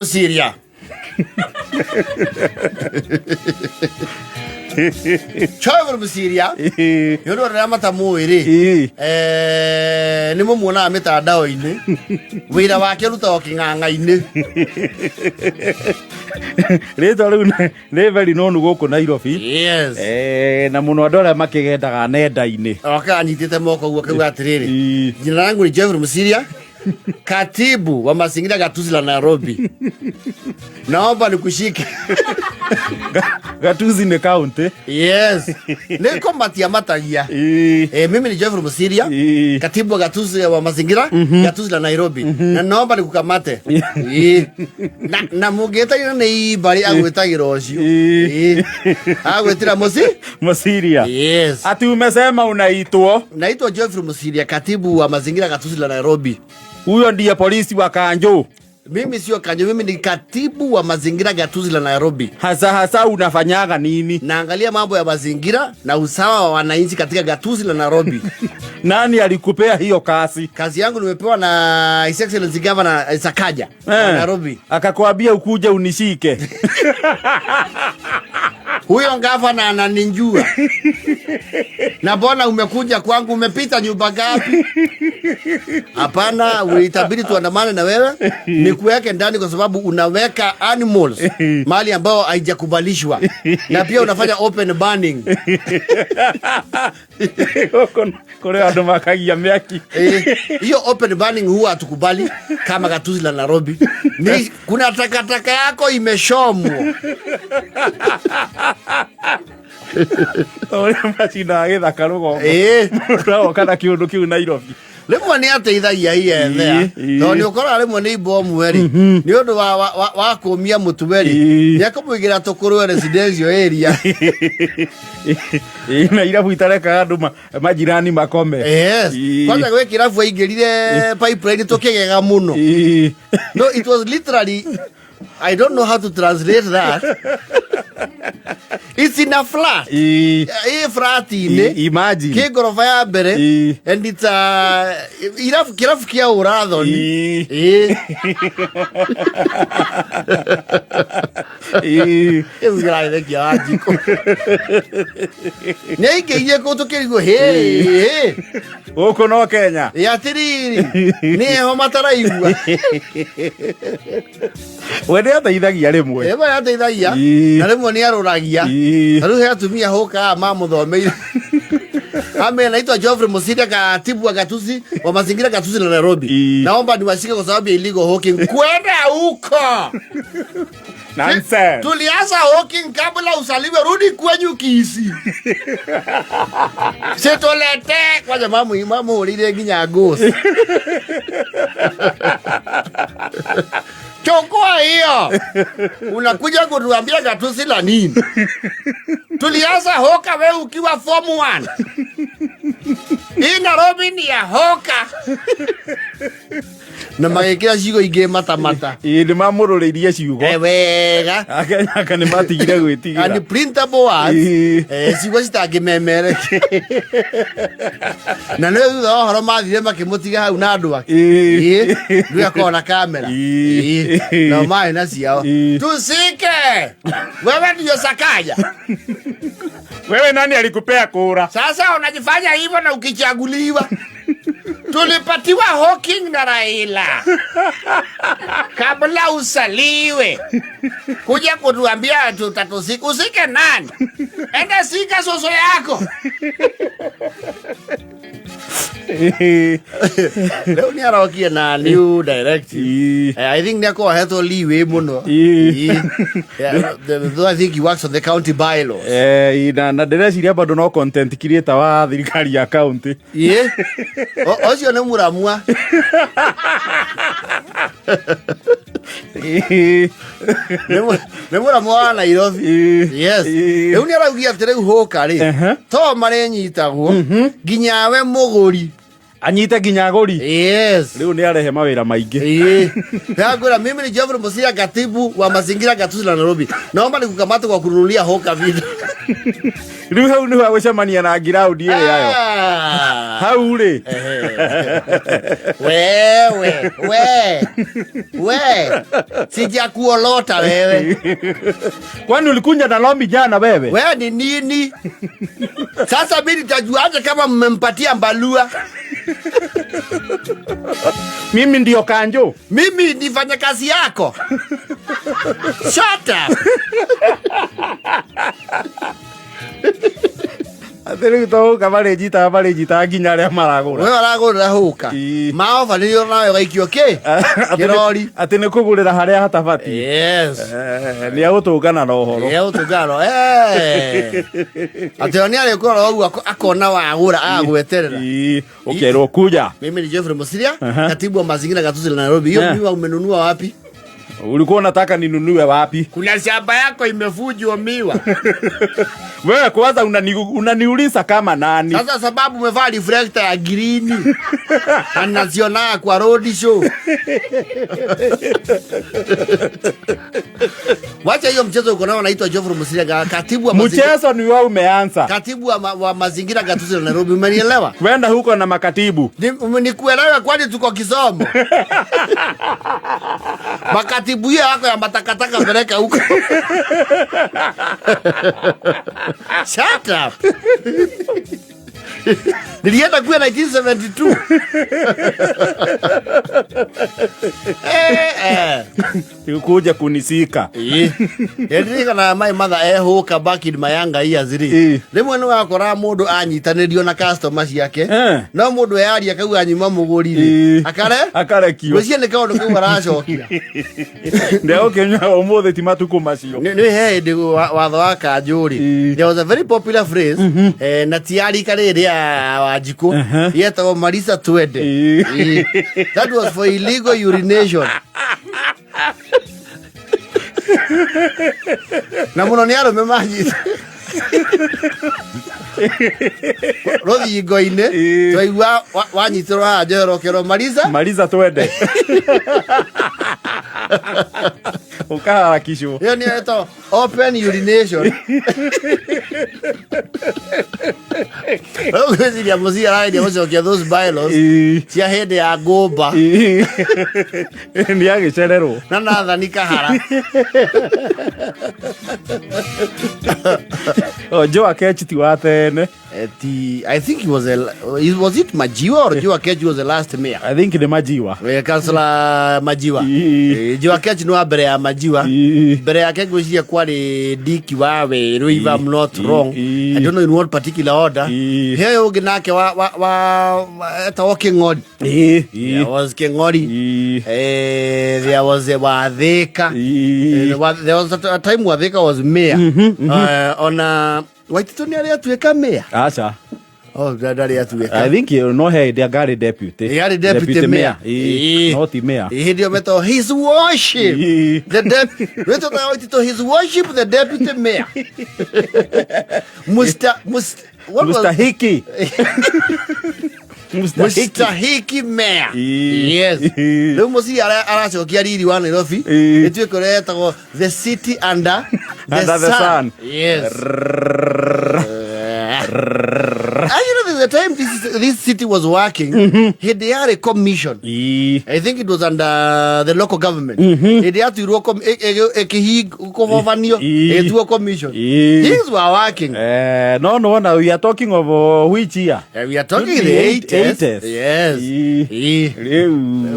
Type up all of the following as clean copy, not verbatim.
Syria. Chava Syria. You know Ramata Muiri. Nimo Muna Meta Dawin. We are walking talking. Later, never known to go to Nairobi. Yes. Namunadora Makegeta Neda in it. Okay, I need to mock work about really. The language of Syria. Katibu wa mazingira gatuzi la Nairobi. Naomba nikushike. Gatuzi ni county. Yes. Niko Matia Matagia. Mimi ni Jeffrey Musiria. Katibu wa gatuzi wa mazingira gatuzi la Nairobi. Na naomba nikukamate. Na mugeta ina nei bari agwetagira ucio. Agwetira Musiria. Yes. Ati umesema unaitwa? Naitwa Jeffrey Musiria, katibu wa mazingira gatuzi la Nairobi. Huyo ndiye polisi wa Kanjo. Mimi sio Kanjo, mimi ni katibu wa mazingira gatuzi la Nairobi. Hasa unafanyaga nini? Naangalia mambo ya mazingira na usawa wa wananchi katika gatuzi la Nairobi. Nani alikupea hiyo kazi? Kazi yangu nimepewa na His Excellency Governor Sakaja wa Nairobi. Akakwambia ukuje unishike. Huyo ngavana ananijua. Na mbona umekuja kwangu, umepita nyumba gapi? Hapana, ulitabiri tuandamane na wewe nikuweke ndani kwa sababu unaweka animals mahali ambao haijakubalishwa. Na pia unafanya open burning. Kore ando makagia miaki. Hiyo open burning huwa hatukubali kama gatuzi la Nairobi. Ni kuna takataka yako imeshomwa. Ore machina agetha karugo. Murawo kana kiundu kiu Nairobi. Lemwe ni ateithagia iye no ni ukora lemwe ni bomu weri ni undu wa kumia mutuberi ni akamwigira tukurwe residential area na irabu itareka andu majirani makome. Yes. Kwanza gwe kirabu aingirire pipeline tukigega muno. No, it was literally, I don't know how to translate that. It's in a flat. Flat in imagine. Ke gorofa ya bere and it's kirafu kia uradho ni. It's grave kia ajiko. Nei ke ye ko to kirigo he. Oko no Kenya. Ya tiriri. Ni ho mataraigua. Wende ateithagia rimwe. Eba ateithagia. Na rimwe ni aruragia. Aru he atumia hoka mamuthomeire. Ame naitwa Geoffrey Musiria, katibu wa gatuzi wa mazingira gatuzi la Nairobi. Naomba niwashike kwa sababu ya illegal hawking. Kwenda huko. Nonsense. Tulianza hawking kabla usaliwe, rudi kwenyu Kisii. Setolete kwa mamu ulile nginya gosi. Chukua hiyo. Unakuja kutuambia gatuzi la nini? Tulianza hoka wewe ukiwa form 1. Hii Nairobi ni ya hoka. Na magekira cigo inge mata. Ni mamurureirie ciugo. Wega. Akenya ni matigire gwitigira. Ani printable words. Cigo citangimemere. Na leo thutha wa horo mathire makimutiga hau na andu ake. Ndio akona kamera. Na mai na ciao. Tusike. Wewe ndio Sakaja. Wewe nani alikupea kura? Sasa unajifanya hivyo na ukichaguliwa. Tulipatiwa hawking na Raila. Kabla usaliwe. Kuja kutuambia tutatusika. Usike nani? Enda sika soso yako. Leo ni arawakia na new directive. I think nako hato liwe muno. Though I think he works on the county bylaws. Na dereciria bado no content creator wa thirikari ya county. Ocio ne muramua. Nemura mwa Nairobi. Yes. Euni araugia atere uhoka ri. To mare nyitagwo. Ginyawe muguri. Anyite ginya gori. Yes. Leo ni arehe mawira maingi. Ngora mimi ni Geoffrey Musiria, katibu wa mazingira gatuzi la Nairobi. Naomba nikukamate kwa kununulia hoka video. Leo hau ni wa gũcemania na ground ile yayo. Haure. Wewe. Sijakuolota wewe. Kwani ulikuja na lombi jana wewe? Wewe ni nini? Sasa mimi nitajuaje kama mmempatia mbalua? Mimi ndio kanjo. Mimi nifanya kazi yako. Shut up. Atiri to kamare jita ginya ria maragura. Wewe aragura huka. Maofa ndio nayo gaikio ke. Kirori. Ati ne kugurira haria hatabati. Yes. Ni agutungana na uhoro. Ni agutungana. Ati oni ari kora ugu akona wagura agweterera. Ukerwo kuja. Mimi ni Geoffrey Musiria, katibu wa mazingira gatuzi la Nairobi. Hiyo miwa umenunua wapi? Ulikuwa unataka ninunue wapi? Kuna shamba yako imefujwa miwa. Wewe kwanza unaniuliza kama nani? Sasa sababu umevaa reflector ya green. Anaziona kwa road show. Wacha hiyo mchezo uko nao, naitwa Geoffrey Musiria, katibu wa mazingira. Mchezo ni wewe umeanza. Katibu wa mazingira gatuzi la Nairobi, umenielewa? Wenda huko na makatibu. Nikuelewa kwani tuko kisomo. Makatibu hiyo yako ya matakataka peleka huko. Shut up. Nilienda kwa 1972. Ukuja kunisika. Ndika na my mother huka back in mayanga hii aziri. Rimwe no akora mundu anyitanirio na customers yake. No mundu yari akauga anyima mugurire. Akare kiyo. Rucia ni kaundu kau aracokia. Ndio Kenya umuthi ti matuko macio. Ni hindi watho wa Kanjuri. There was a very popular phrase na tiari kare Wajiko. Yetagwo Marisa Twende. That was for illegal urination. Na muno ni arume manyita. Rothi ngoine twaigua wanyitirwo hajero kero Marisa Twende. Ukaharakishwo. Hiyo ni eto open urination. Ogezi ya muzia raidi ya those bylaws. Cia hende ya ngomba. Ni agicererwo. Na nathani kahara. Joe Akechiti wa tene. I think he was was it Majiwa or Joe Akechi was the last mayor? I think the Majiwa. Councillor Majiwa. Joe Akechi no abere ya Majiwa. Bere yake gwishia kwa ni Diki wawe, if I'm not wrong. I don't know in what particular order. Heyo ginake eta King'ori. There was King'ori. There was Watheka. There was a time Watheka was mayor. On Waitito ni atueka mayor. Acha. Oh, dadari atueka. I think you know hey, they got a deputy. He had a deputy mayor. Not the mayor. He dio meto his worship. The meto ta Waitito his worship the deputy mayor. Mustahiki. Mustahiki mayor. Yes. Leo musi aracokia riri wa Nairobi. Etueko retagwo the city under the sun. Yes. You know, the time this city was working, they had a commission. I think it was under the local government. They had to work a commission. Things were working. No, now we are talking of which year? We are talking the 80s. Yes.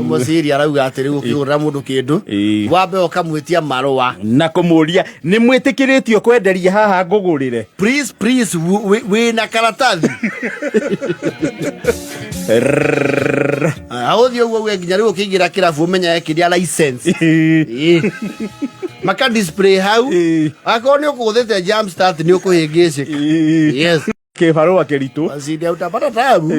Musiri arauga atiri gukiura mundu kindu wabe okamwitia marua na kumuria ni mwitikiritio kwenderia haha ngugurire. Please we na karatathi. Audio wewe nginya riu kingira kirabu menya ekiria license. Maka display hau akoni ukuthete jump start ni ukuhingicika. Yes. Kibarua kiritu Musiria utapata tabu.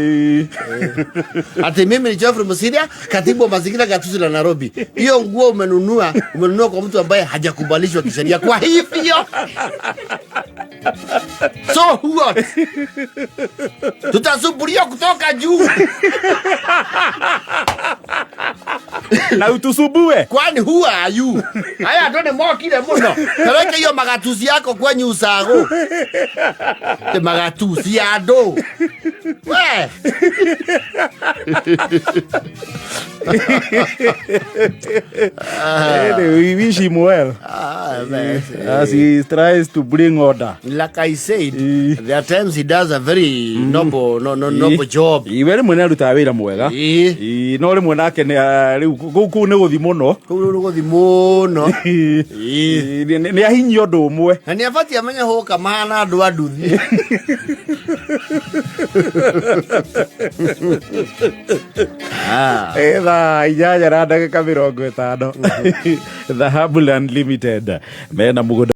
Ati mimi ni Geoffrey Musiria, katibu wa mazingira gatuzi la Nairobi. Hiyo nguo umenunua kwa mtu ambaye hajakubalishwa kisheria. Kwa hivyo so what? Tutasuburia kutoka juu. Na utusubue. Kwani who are you? Haya ndo ni mokire muno. Peleke hiyo magatusi yako kwenye usago. Te magatusi ya do. We. We wish him well. As he tries to bring order. Like I said, there are times he does a very noble job. Iwe rimwe ni aruta wira mwega. No rimwe nake riu guku ni guthi muno. Kuu ni guthi muno. Ni ahinyi undu umwe. Na ni abati amenye hoka mahana andu anduthi. Thaa 8 na ndagĩka 50. Dhahabu Unlimited mena mũgũnda